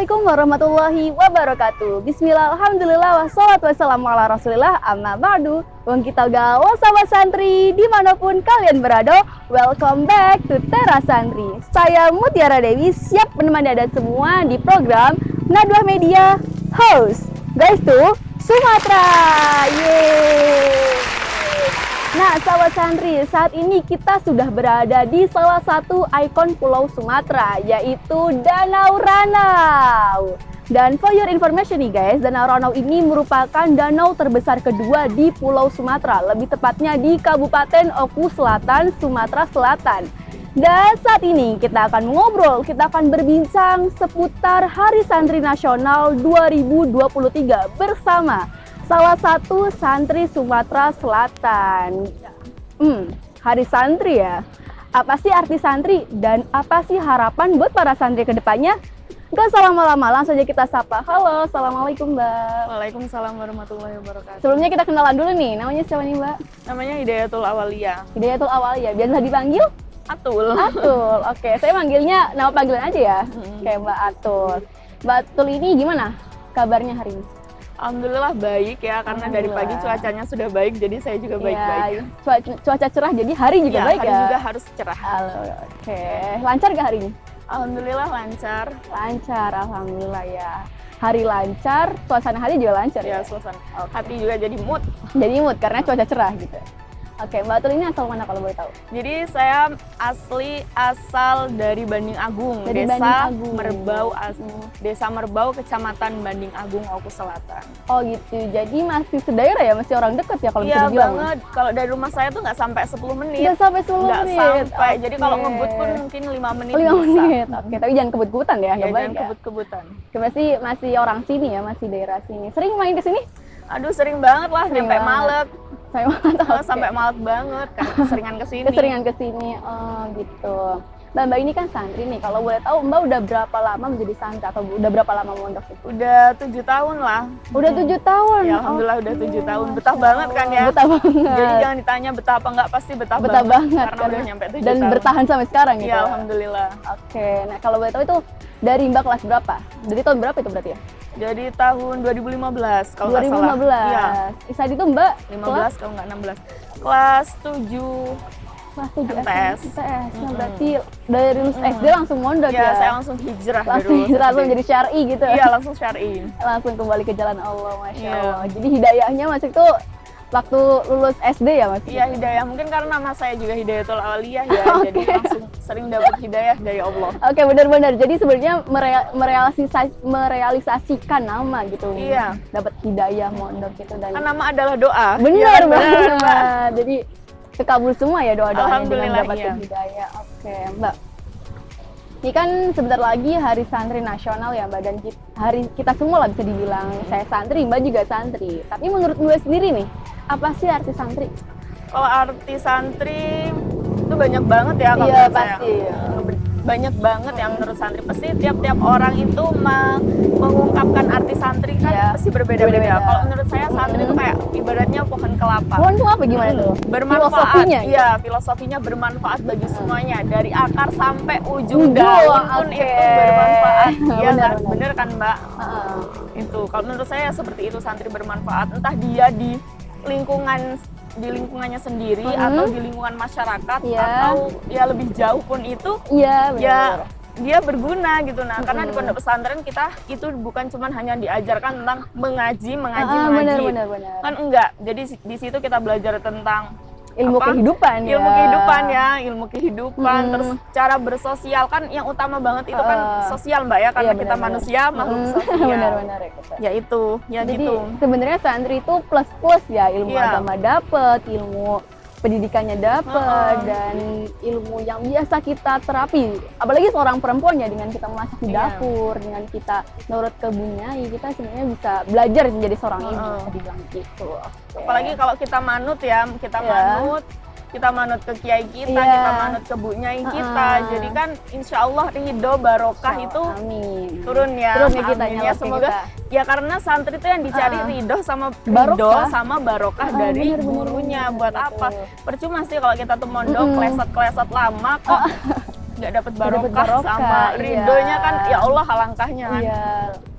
Assalamualaikum warahmatullahi wabarakatuh. Bismillah, alhamdulillah, wassalatu wassalamu ala rasulillah, amma ba'du. Wong kita gawa sahabat santri, dimanapun kalian berada, welcome back to Tera Santri. Saya Mutiara Dewi, siap menemani Anda semua di program Nadwa Media Host. Guys tuh, Sumatera, yeay. Nah, sahabat santri, saat ini kita sudah berada di salah satu ikon Pulau Sumatera, yaitu Danau Ranau. Dan for your information nih guys, Danau Ranau ini merupakan danau terbesar kedua di Pulau Sumatera, lebih tepatnya di Kabupaten Oku Selatan, Sumatera Selatan. Dan saat ini kita akan mengobrol, kita akan berbincang seputar Hari Santri Nasional 2023 bersama salah satu santri Sumatera Selatan. Hari santri ya. Apa sih arti santri dan apa sih harapan buat para santri ke depannya? Gak usah lama-lama, langsung aja kita sapa. Halo, assalamualaikum Mbak. Waalaikumsalam warahmatullahi wabarakatuh. Sebelumnya kita kenalan dulu nih, namanya siapa nih Mbak? Namanya Hidayatul Awaliyah. Hidayatul Awaliyah, biasa dipanggil? Atul. Atul, oke. Saya manggilnya nama panggilan aja ya, kayak Mbak Atul. Mbak Atul ini gimana kabarnya hari ini? Alhamdulillah baik ya, karena dari pagi cuacanya sudah baik, jadi saya juga baik-baik. Ya, cuaca cerah, jadi hari juga baik hari ya? juga harus cerah. Oke, lancar gak hari ini? Alhamdulillah lancar. Lancar, alhamdulillah ya. Hari lancar, suasana hati juga lancar ya? Suasana hati juga jadi mood. Jadi mood, karena cuaca cerah gitu. Oke, Mbak Atul ini asal mana kalau boleh tahu? Jadi saya asal dari Banding Agung, dari Desa Banding Agung. Merbau, Desa Merbau, Kecamatan Banding Agung, Oku Selatan. Oh gitu, jadi masih sedaerah ya, masih orang deket ya kalau bisa dibilang? Iya banget, kalau dari rumah saya tuh nggak sampai 10 menit. Nggak sampai 10 menit? Nggak sampai, jadi kalau ngebut pun mungkin 5 menit 5 bisa. menit, oke, tapi jangan kebut-kebutan ya, Ya, jangan ya? kebut-kebutan. Masih orang sini ya, masih daerah sini. Sering main ke sini? Aduh, sering banget lah, sampai malet. Sampai malet banget, kan keseringan kesini. Keseringan kesini, oh gitu. Mbak ini kan santri nih, kalau boleh tahu Mbak udah berapa lama menjadi santri atau udah berapa lama mondok? Udah 7 tahun lah. Udah 7 tahun? Ya alhamdulillah udah 7 tahun, betah banget kan ya? Betah banget. Jadi jangan ditanya betah apa enggak, pasti betah banget. Karena udah nyampe 7 tahun. Dan bertahan sampai sekarang gitu? Ya alhamdulillah. Oke, nah kalau boleh tahu itu dari Mbak kelas berapa? Dari tahun berapa itu berarti ya? Jadi tahun 2015 kalau nggak salah. 2015? Iya. Saat itu Mbak? 15 kalau nggak 16. Kelas 7. Kelas 7 MTS. Nah, berarti dari lulus SD langsung mondok ya? Iya, saya langsung hijrah. Langsung jadi syar'i gitu? Iya, langsung syar'i. Langsung kembali ke jalan Allah, Masya Allah. Jadi hidayahnya masuk tuh waktu lulus SD ya Mas? Iya, hidayah. Mungkin karena nama saya juga Hidayatul Awaliyah ya, jadi langsung sering dapat hidayah dari Allah. Oke, benar-benar. Jadi sebenarnya merealisasikan nama gitu. Iya. Dapat hidayah mondok gitu. Dan kan nama adalah doa. Benar, Mbak. Jadi kekabul semua ya doa-doanya dengan mendapatkan hidayah. Oke, Mbak. Ini kan sebentar lagi Hari Santri Nasional ya Mbak, dan kita semua lah bisa dibilang saya santri, Mbak juga santri. Tapi menurut Mbak sendiri nih, apa sih arti santri? Kalau arti santri itu banyak banget ya kalau menurut saya. Pasti. Banyak banget yang menurut santri. Pasti tiap-tiap orang itu mengungkapkan arti santri kan pasti berbeda-beda. Kalau menurut saya santri itu kayak ibaratnya pohon kelapa. Pohon kelapa gimana tuh? Bermanfaat. Iya, filosofinya bermanfaat bagi semuanya. Dari akar sampai ujung daun pun itu bermanfaat. Iya kan? Bener kan Mbak? Itu kalau menurut saya seperti itu, santri bermanfaat. Entah dia di lingkungannya sendiri atau di lingkungan masyarakat atau ya lebih jauh pun itu dia berguna gitu. Nah, karena di pondok pesantren kita itu bukan cuma hanya diajarkan tentang mengaji. Benar. Kan enggak. Jadi di situ kita belajar tentang ilmu kehidupan, ilmu kehidupan, terus cara bersosial kan yang utama banget itu kan sosial Mbak ya, karena kita manusia makhluk sosial. Benar. Ya itu, jadi, gitu. Sebenarnya santri itu plus ya, ilmu agama dapet, ilmu pendidikannya dapet, dan ilmu yang biasa kita terapi. Apalagi seorang perempuan ya, dengan kita memasak di dapur, dengan kita nurut ke bunyai, kita sebenarnya bisa belajar menjadi seorang ibu, bisa dibilang gitu. Apalagi kalau kita manut ya, kita manut ke kiai kita, kita manut ke bu nyai kita. Jadi kan insya Allah ridho barokah itu turun ya. Semoga ya, karena santri itu yang dicari ridho sama barokah dari gurunya. Buat apa? Percuma sih kalau kita tuh mondok kleset lama kok nggak dapat barokah, sama iya. ridhonya kan ya Allah alangkahnya kan. Iya,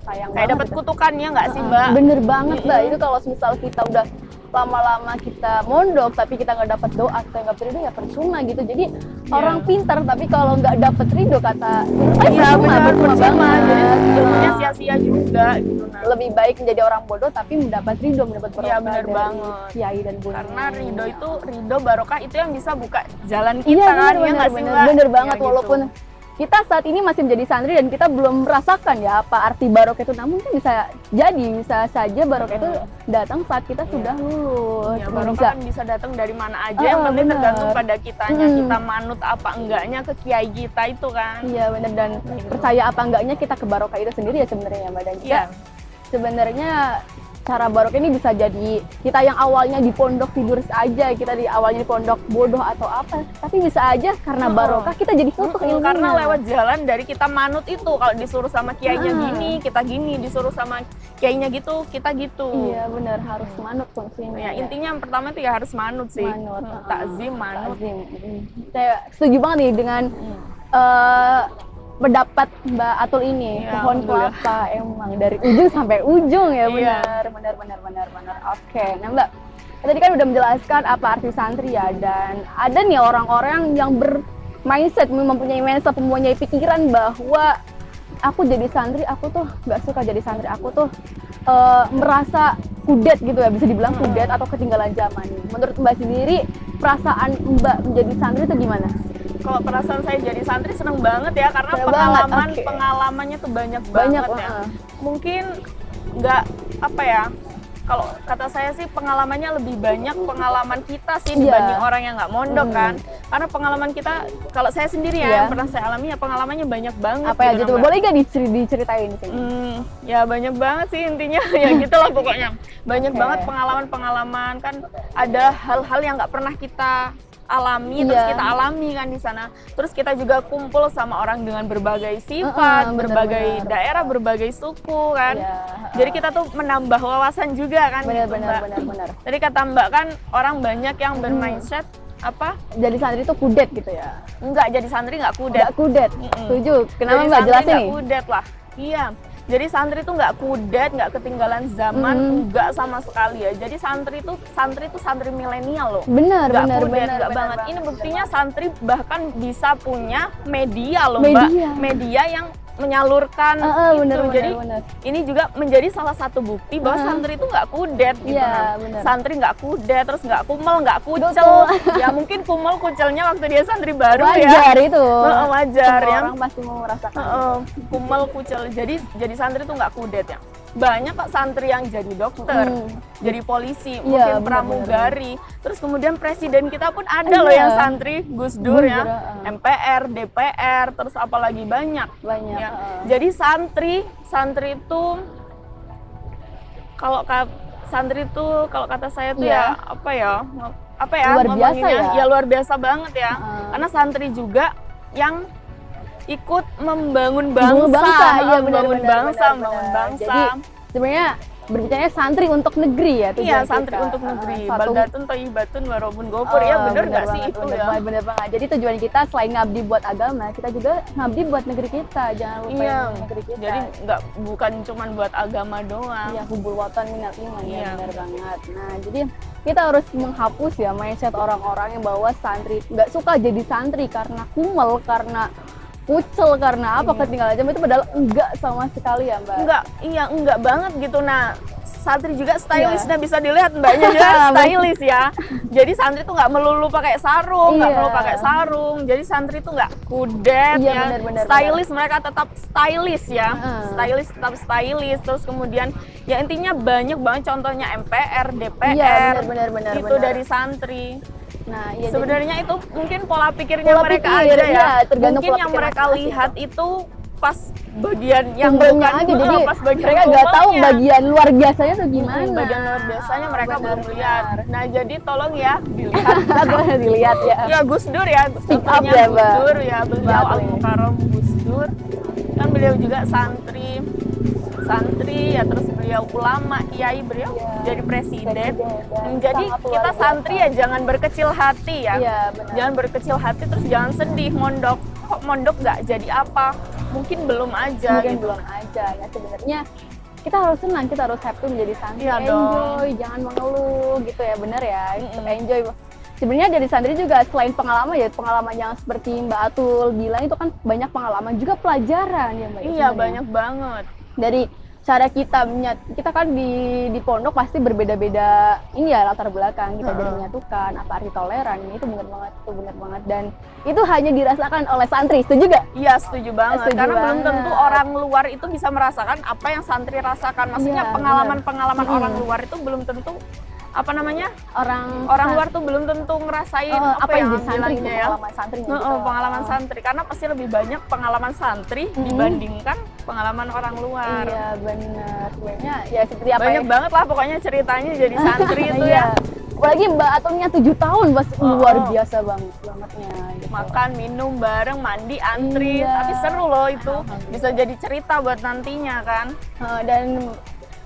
sayang Kayak dapat banget. kutukannya nggak sih Mbak? Bener banget Mbak, itu kalau misal kita udah lama-lama kita mondok tapi kita nggak dapat doa, kita nggak ridho ya percuma gitu. Jadi orang pintar tapi kalau nggak dapat ridho kata Iya benar, percuma banget. Jadi ilmunya sia-sia juga gitu. Nah. Lebih baik menjadi orang bodoh tapi mendapat ridho, mendapat barokah Iya benar dari banget. kiai dan bunda. Karena ridho barokah itu yang bisa buka jalan kita Iya, kan, bener, ya nggak sih Mbak? bener banget, Ya, gitu. walaupun kita saat ini masih menjadi santri dan kita belum merasakan ya apa arti barokah itu, namun kan bisa saja barokah itu datang saat kita sudah lulus. Ya, Bisa- barokah kan bisa datang dari mana aja, yang penting bener. tergantung pada kitanya, kita manut apa enggaknya ke kiai kita itu kan. Iya benar, dan percaya apa enggaknya kita ke barokah itu sendiri ya sebenarnya ya Mbak. Dan kita Iya. sebenarnya cara barokah ini bisa jadi kita yang awalnya di pondok tidur saja, kita di awalnya di pondok bodoh atau apa, tapi bisa aja karena barokah kita jadi futuh ilmunya. Karena lewat jalan dari kita manut itu, kalau disuruh sama kiainya gini, kita gini, disuruh sama kiainya gitu, kita gitu. Iya benar, harus manut kuncinya. Ya, intinya yang pertama itu ya harus manut sih. Manut, Takzim, manut. Takzim. Saya setuju banget nih dengan pendapat Mbak Atul ini. Ya, Pohon alhamdulillah. kelapa emang dari ujung sampai ujung ya, Iya. benar. Oke, nah Mbak, tadi kan udah menjelaskan apa arti santri ya, dan ada nih orang-orang yang mempunyai mindset, mempunyai pikiran bahwa aku jadi santri, aku tuh nggak suka jadi santri, aku tuh merasa kudet gitu ya, bisa dibilang kudet atau ketinggalan zaman. Menurut Mbak sendiri, perasaan Mbak menjadi santri itu gimana? Kalau perasaan saya jadi santri seneng banget ya, karena Seneng banget, oke. pengalamannya tuh banyak Banyak, banget ya. heeh. Mungkin nggak apa ya, kalau kata saya sih pengalamannya lebih banyak pengalaman kita sih Iya. dibanding orang yang nggak mondok kan. Karena pengalaman kita, kalau saya sendiri ya, Iya. yang pernah saya alami ya pengalamannya banyak banget. Apa ya gitu, gitu? Mbak. Boleh nggak diceritain di sini? Ya banyak banget sih intinya ya gitulah pokoknya. Banyak Oke. banget pengalaman-pengalaman, kan ada hal-hal yang nggak pernah kita alami, terus Iya. kita alami kan di sana. Terus kita juga kumpul sama orang dengan berbagai sifat, berbagai bener-bener. daerah, berbagai suku kan. Iya, Jadi kita tuh menambah wawasan juga kan. gitu, Mbak. Benar. Tadi kata Mbak kan orang banyak yang bermindset apa? Jadi santri itu kudet gitu ya? Enggak, jadi santri nggak kudet. Nggak kudet. Setuju. Kenapa Jadi Mbak santri jelasin nggak nih? kudet lah. Iya. Jadi santri itu nggak kudet, nggak ketinggalan zaman, nggak sama sekali ya. Jadi santri itu santri milenial loh. Benar, Nggak benar, kudet, benar. nggak benar banget. Ini benar buktinya banget. santri bahkan bisa punya media loh Media. Mbak. Media yang menyalurkan itu. benar, Jadi benar. ini juga menjadi salah satu bukti bahwa santri itu nggak kudet gitu. Iya, Nah. benar. Santri nggak kudet, terus nggak kumel, nggak kucel. Betul. Ya mungkin kumel kucelnya waktu dia santri baru ya. Wajar itu. Wajar Semua ya. orang pasti mau merasakan. Kumel kucel. Jadi santri tuh nggak kudet ya. Banyak kok santri yang jadi dokter, jadi polisi, Iya, mungkin benar, pramugari. Terus kemudian presiden kita pun ada loh Iya. yang santri, Gus Dur ya, Dur, MPR, DPR, terus apalagi banyak. Banyak. Ya. Jadi santri itu kalau kata saya tuh Iya. ya apa ya Luar biasa ngomonginnya, ya? luar biasa banget ya. Karena santri juga yang ikut membangun bangsa, iya membangun benar, bangsa, benar. membangun bangsa. Jadi sebenarnya berbicaranya santri untuk negeri ya tujuan Iya, kita. santri untuk negeri. Satu- Baldatun thayyibatun warobun gopur. Ya bener nggak sih itu ya? Bener banget. Jadi tujuan kita selain ngabdi buat agama, kita juga ngabdi buat negeri kita. Jangan lupa Iya. negeri kita. Jadi bukan cuman buat agama doang. ya hubul watan minal iman Iya. ya, benar banget. Nah, jadi kita harus menghapus ya mindset orang-orang yang bahwa santri nggak suka jadi santri karena kumel, karena kucel, karena apa ketinggalan jam, itu padahal enggak sama sekali ya Mbak. Enggak banget gitu. Nah, santri juga stylish, Iya. nah bisa dilihat mbaknya juga stylish ya. Jadi santri tuh nggak melulu pakai sarung, nggak Iya. melulu pakai sarung. Jadi santri tuh nggak kudet Iya, ya. benar. Stylish, mereka tetap stylish ya. Heeh. Stylish tetap stylish. Terus kemudian ya intinya banyak banget contohnya MPR, DPR. Iya, benar. Itu dari santri. Nah, iya, Sebenarnya itu mungkin pola pikirnya Pola mereka pikir, aja ya. iya, tergantung Mungkin pola yang pikir mereka masing-masing. lihat itu pas bagian yang kumpulannya bukan aja, jadi pas bagian mereka nggak tahu kumpulannya. bagian luar biasanya tuh gimana. Bagian luar biasanya mereka Benar, belum lihat. Nah, jadi tolong ya dilihat. benar. Dilihat ya. Ya Gus Dur ya, Speak up contohnya ya, Gus Mbak. Dur ya, beliau Betul, ya. Al-Mukarram Gus Dur. Kan beliau juga santri ya, terus beliau ulama, kiai, beliau Iya, jadi presiden. dan Jadi sangat luar kita biasa. santri ya jangan berkecil hati ya. Iya, benar. Jangan berkecil hati, terus jangan sedih mondok. Kok kok mondok nggak jadi apa? Mungkin belum aja. Mungkin gitu. belum aja. Ya sebenarnya kita harus senang, kita harus happy menjadi santri. Iya Enjoy, jangan mengeluh gitu ya, bener ya. Enjoy. Sebenarnya dari santri juga selain pengalaman ya, pengalaman yang seperti Mbak Atul bilang itu kan banyak pengalaman juga pelajaran ya Mbak. Iya, sebenarnya. banyak banget. Dari cara kita kan di pondok pasti berbeda-beda ini ya latar belakang kita jadi menyatukan apa arti toleran ini itu benar banget dan itu hanya dirasakan oleh santri, setuju gak? Iya, setuju banget. Setuju Karena belum banget. tentu orang luar itu bisa merasakan apa yang santri rasakan. Maksudnya Iya, pengalaman-pengalaman orang luar itu belum tentu orang luar tuh belum tentu ngerasain apa yang jadi santri bilangnya ya. pengalaman santri gitu. Pengalaman santri karena pasti lebih banyak pengalaman santri dibandingkan pengalaman orang luar. Iya benar. Sebenarnya ya seperti apa Banyak ya? banget lah pokoknya ceritanya jadi santri itu Iya. ya. Apalagi Mbak Atulnya 7 tahun pas luar biasa bangetnya gitu. Makan, minum bareng, mandi, antri. Iya. Tapi seru loh itu. Bisa jadi cerita buat nantinya kan. Dan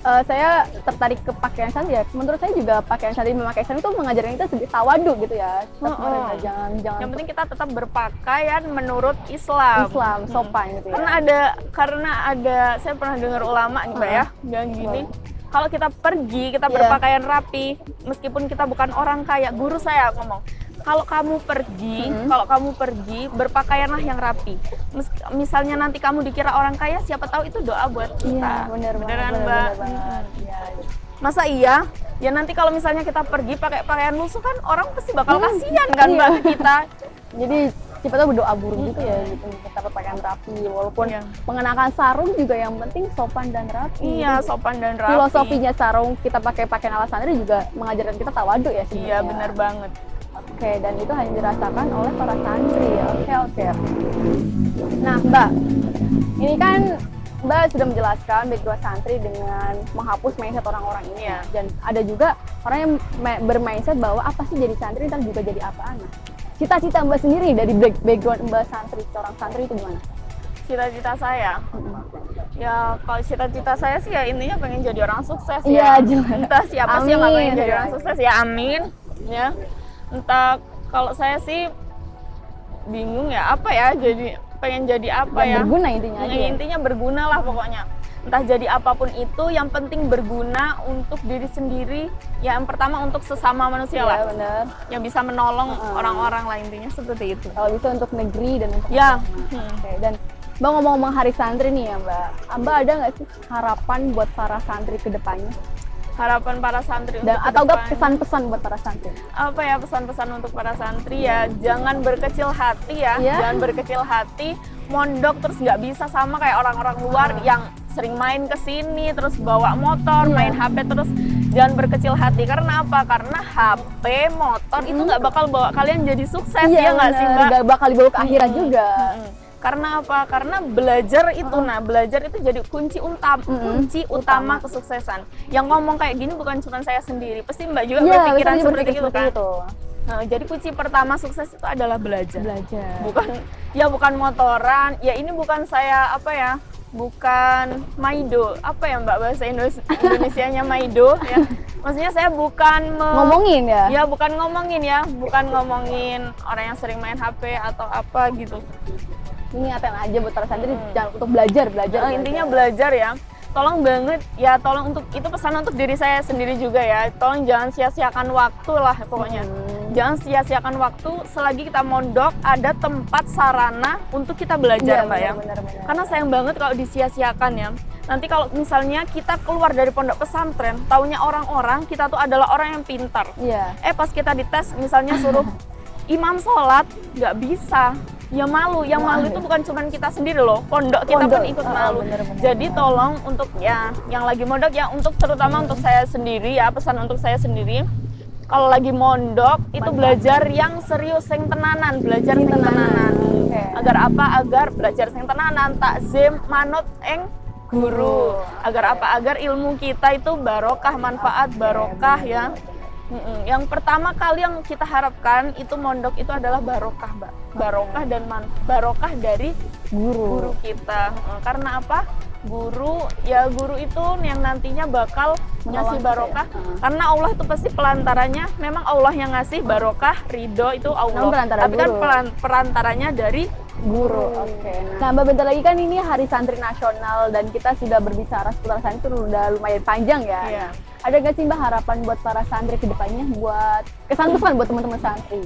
saya tertarik ke pakaian santri ya. Menurut saya juga pakaian santri memakai santri itu mengajarkan kita sedikit tawadu gitu ya. Jangan Yang penting kita tetap berpakaian menurut Islam. sopan gitu ya. Karena ada saya pernah dengar ulama nih Mbak ya, bilang gini, kalau kita pergi, kita berpakaian rapi, meskipun kita bukan orang kaya, guru saya ngomong, kalau kamu pergi, berpakaianlah yang rapi. Misalnya nanti kamu dikira orang kaya, siapa tahu itu doa buat kita. Iya, Beneran Mbak. Iya. Masa iya? Ya nanti kalau misalnya kita pergi pakai pakaian lusuh kan orang pasti bakal kasihan kan Mbak ke kita. Jadi siapa tahu berdoa buruk gitu ya gitu kita berpakaian rapi walaupun mengenakan sarung juga yang penting sopan dan rapi. Iya, sopan dan rapi. Filosofinya sarung kita pakai pakaian ala santri juga mengajarkan kita tawadu ya sebenarnya. Iya, benar banget. Oke, dan itu hanya dirasakan oleh para santri ya. Oke. Nah, Mbak, ini kan Mbak sudah menjelaskan background santri dengan menghapus mindset orang-orang ini ya. Dan ada juga orang yang bermindset bahwa apa sih jadi santri ntar juga jadi apaan. Nah, cita-cita Mbak sendiri dari background Mbak santri, seorang santri itu gimana? Cita-cita saya? Ya kalau cita-cita saya sih ya intinya pengen jadi orang sukses ya. Iya, entah siapa sih yang gak pengen jadi orang sukses ya, amin. Ya, entah kalau saya sih bingung ya apa ya, jadi pengen jadi apa ya? Berguna intinya aja. Intinya berguna lah pokoknya. Entah jadi apapun itu, yang penting berguna untuk diri sendiri. Ya, yang pertama untuk sesama manusia lah. Benar. Yang bisa menolong orang-orang lah, intinya seperti itu. Kalau bisa untuk negeri dan untuk ya. Oke. Dan Mbak ngomong-ngomong hari santri nih ya Mbak, Mbak ada nggak sih harapan buat para santri ke depannya? Harapan para santri atau enggak pesan-pesan buat para santri? Apa ya pesan-pesan untuk para santri ya? Jangan berkecil hati ya, jangan berkecil hati. Mondok terus nggak bisa sama kayak orang-orang luar yang sering main ke sini terus bawa motor, main HP terus. Jangan berkecil hati, karena apa? Karena HP, motor itu nggak bakal bawa kalian jadi sukses ya nggak sih Mbak? Nggak bakal dibawa ke akhirat juga. Karena apa? Karena belajar itu, belajar itu jadi kunci utama kesuksesan. Yang ngomong kayak gini bukan cuma saya sendiri, pasti Mbak juga berpikiran seperti itu kan. Nah, jadi kunci pertama sukses itu adalah belajar. Bukan motoran. Ya ini bukan saya bukan maido. Apa ya Mbak bahasa Indonesianya maido ya. Maksudnya saya bukan ngomongin ya. Ya bukan ngomongin ya, bukan ngomongin orang yang sering main HP atau apa gitu. Ini apa yang aja buat para santri jangan untuk belajar. Intinya belajar ya. Tolong banget ya, tolong untuk itu pesan untuk diri saya sendiri juga ya. Tolong jangan sia-siakan waktu lah pokoknya. Jangan sia-siakan waktu selagi kita mondok ada tempat sarana untuk kita belajar Mbak ya. Benar. Karena sayang banget kalau disia-siakan ya. Nanti kalau misalnya kita keluar dari pondok pesantren, taunya orang-orang kita tuh adalah orang yang pintar. Iya. Pas kita dites misalnya suruh imam sholat, nggak bisa. Ya malu, yang malu itu bukan cuma kita sendiri loh, pondok kita pun ikut malu. Bener. Jadi tolong untuk ya yang lagi mondok ya, untuk terutama untuk saya sendiri ya, pesan untuk saya sendiri, kalau lagi mondok itu belajar yang serius, yang tenanan, belajar yang tenanan. Agar apa? Agar belajar yang tenanan, takzim, manut guru. Agar apa? Agar ilmu kita itu barokah, manfaat barokah ya. Yang pertama kali yang kita harapkan itu mondok itu adalah barokah Mbak. Barokah dan barokah dari guru kita. Karena apa? Guru itu yang nantinya bakal ngasih barokah. Karena Allah itu pasti pelantaranya, memang Allah yang ngasih barokah, ridho itu Allah. Tapi kan perantaranya dari guru. Oke. Nah, Mbak, bentar lagi kan ini Hari Santri Nasional dan kita sudah berbicara seputar santri udah lumayan panjang ya. Iya. Ada nggak sih Mbak harapan buat para santri ke depannya, buat kesan-pesan buat teman-teman santri?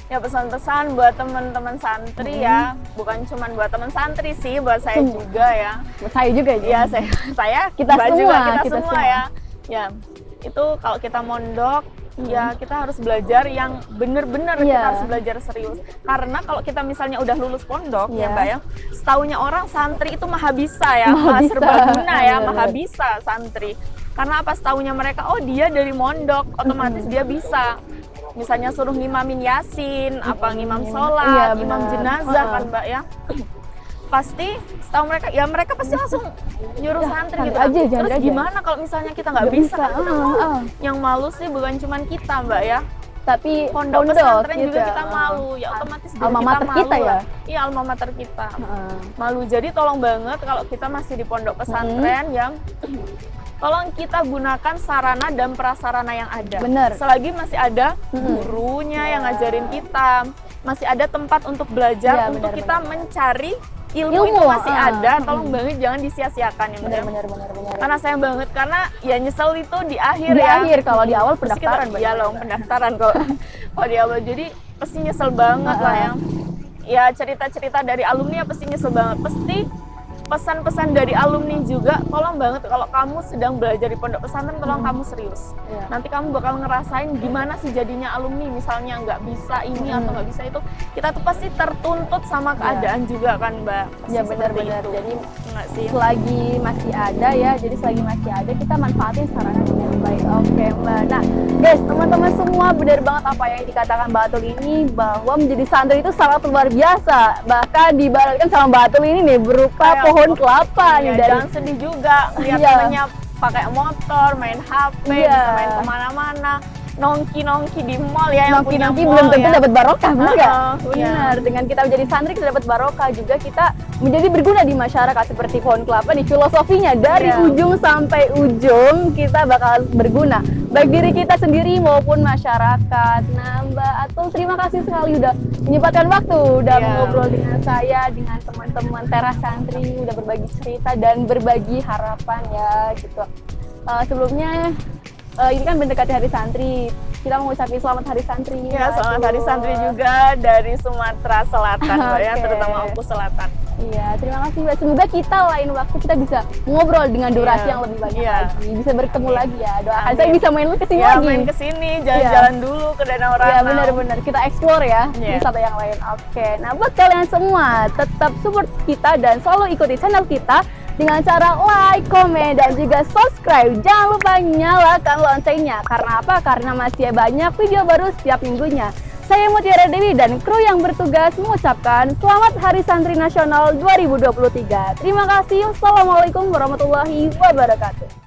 Ya, pesan-pesan buat teman-teman santri ya, bukan cuma buat teman santri sih, buat saya juga ya. Buat saya juga Iya, saya Kita Mbak semua, juga, kita kita semua semua. ya. Ya, itu kalau kita mondok ya kita harus belajar yang bener-bener, Iya. kita harus belajar serius. Karena kalau kita misalnya udah lulus pondok Iya. ya Mbak ya, setaunya orang santri itu maha bisa ya, Maha maha bisa. serbaguna ya, Bener. maha bisa santri. Karena apa, setaunya mereka, oh dia dari mondok, otomatis dia bisa. Misalnya suruh ngimamin yasin, apa ngimam sholat, Iya, imam benar. jenazah kan Mbak ya. Pasti setahu mereka, ya mereka pasti langsung nyuruh santri santri gitu. aja, Terus santri aja. gimana kalau misalnya kita nggak bisa? Kan kita malu. Yang malu sih bukan cuma kita Mbak ya, Tapi pondok pesantren juga kita malu, ya otomatis dari Alma mater malu kita ya? lah. Iya, alma mater kita. Malu. Jadi tolong banget kalau kita masih di pondok pesantren yang tolong kita gunakan sarana dan prasarana yang ada. Bener. Selagi masih ada gurunya yang ngajarin kita, masih ada tempat untuk belajar, Iya, untuk benar, kita mencari ilmu Ilmu, itu masih ada. mm. Tolong banget jangan disia-siakan ya Mbak ya. Benar. Karena sayang banget, karena ya nyesel itu di akhir Di ya. akhir, kalau di awal Terus kita- pendaftaran. Iya loh, pendaftaran kok. Kalau di awal jadi pasti nyesel banget lah ya. Ya cerita-cerita dari alumni ya pasti nyesel banget. Pasti pesan-pesan dari alumni juga, tolong banget kalau kamu sedang belajar di pondok pesantren, tolong kamu serius. Iya. Nanti kamu bakal ngerasain gimana sih jadinya alumni, misalnya nggak bisa ini atau nggak bisa itu, kita tuh pasti tertuntut sama keadaan juga kan Mbak. Pasti Ya seperti benar-benar. itu. Jadi Nggak sih? selagi masih ada ya, jadi selagi masih ada kita manfaatin sarana dengan baik. Oke Mbak. Nah guys, teman-teman semua, benar banget apa yang dikatakan Mbak Atul ini, bahwa menjadi santri itu sangat luar biasa. Bahkan diibaratkan sama Mbak Atul ini nih berupa Kayak pohon kelapa nih Ya, dari jangan sedih juga lihat Iya. temennya pakai motor, main HP, Iya. bisa main kemana-mana, nongki di mall ya, yang punya nongki mall belum tentu ya. dapat barokah, benar nggak? Iya. Benar. Dengan kita menjadi santri kita dapat barokah, juga kita menjadi berguna di masyarakat seperti pohon kelapa nih. Filosofinya dari Iya. ujung sampai ujung kita bakal berguna, baik diri kita sendiri maupun masyarakat. Nah Mbak Atul, terima kasih sekali udah menyempatkan waktu, udah Iya. ngobrol dengan saya, dengan teman-teman teras santri, udah berbagi cerita dan berbagi harapan ya gitu. Sebelumnya ini kan mendekati Hari Santri, kita mau ucapin selamat Hari Santri. Ya, Mbak selamat Hari Atul. Santri juga dari Sumatera Selatan Mbak ya, Oke. terutama Oku Selatan. Iya, terima kasih Mbak. Semoga kita lain waktu kita bisa ngobrol dengan durasi Iya. yang lebih banyak Iya. lagi, bisa bertemu lagi ya. Doakan Amin. saya bisa main ke sini Ya, lagi. main ke sini, jalan-jalan dulu ke Danau Ranau. Ya benar-benar kita explore ya Iya. wisata yang lain. Oke, nah buat kalian semua tetap support kita dan selalu ikuti channel kita dengan cara like, komen, dan juga subscribe. Jangan lupa nyalakan loncengnya. Karena apa? Karena masih banyak video baru setiap minggunya. Saya Mutiara Dewi dan kru yang bertugas mengucapkan Selamat Hari Santri Nasional 2023. Terima kasih. Wassalamualaikum warahmatullahi wabarakatuh.